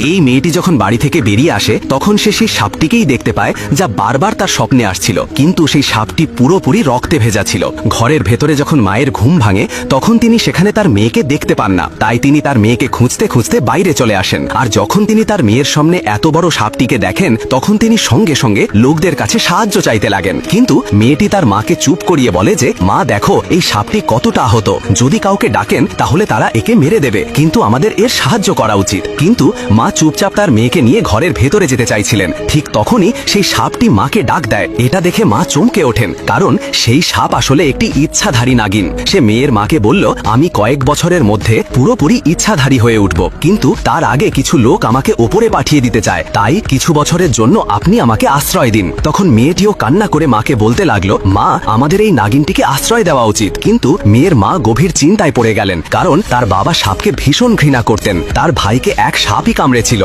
এই মেয়েটি যখন বাড়ি থেকে বেরিয়ে আসে তখন সে সেই সাপটিকেই দেখতে পায় যা বারবার তার স্বপ্নে আসছিল, কিন্তু সেই সাপটি পুরোপুরি রক্তে ভেজা ছিল। ঘরের ভেতরে যখন মায়ের ঘুম ভাঙে তখন তিনি সেখানে তার মেয়েকে দেখতে পান না, তাই তিনি তার মেয়েকে খুঁজতে খুঁজতে বাইরে চলে আসেন। আর যখন তিনি তার মেয়ের সামনে এত বড় সাপটিকে দেখেন তখন তিনি সঙ্গে সঙ্গে লোকদের কাছে সাহায্য চাইতে লাগেন, কিন্তু মেয়েটি তার মাকে চুপ করিয়ে বলে যে মা দেখো এই সাপটি কতটা আহত, যদি কাউকে ডাকেন তাহলে তারা একে মেরে দেবে, কিন্তু আমাদের এর সাহায্য করা উচিত। কিন্তু মা চুপচাপ তার মেয়েকে নিয়ে ঘরের ভেতরে যেতে চাইছিলেন। ঠিক তখনই সেই সাপটি মাকে ডাক দেয়। এটা দেখে মা চমকে ওঠেন, কারণ সেই সাপ আসলে একটি ইচ্ছাধারী নাগিন। সে মেয়ের মাকে বলল, আমি কয়েক বছরের মধ্যে পুরোপুরি ইচ্ছাধারী হয়ে উঠব, কিন্তু তার আগে কিছু লোক আমাকে ওপরে পাঠিয়ে দিতে চায়, তাই কিছু বছরের জন্য আপনি আমাকে আশ্রয় দিন। তখন মেয়েটিও কান্না করে মাকে বলতে লাগলো, মা আমাদের এই নাগিনটিকে আশ্রয় দেওয়া উচিত। কিন্তু মেয়ের মা গভীর চিন্তায় পড়ে গেলেন, কারণ তার বাবা সাপকে ভীষণ ঘৃণা করতেন, তার ভাইকে এক সাপই কামড়েছিল।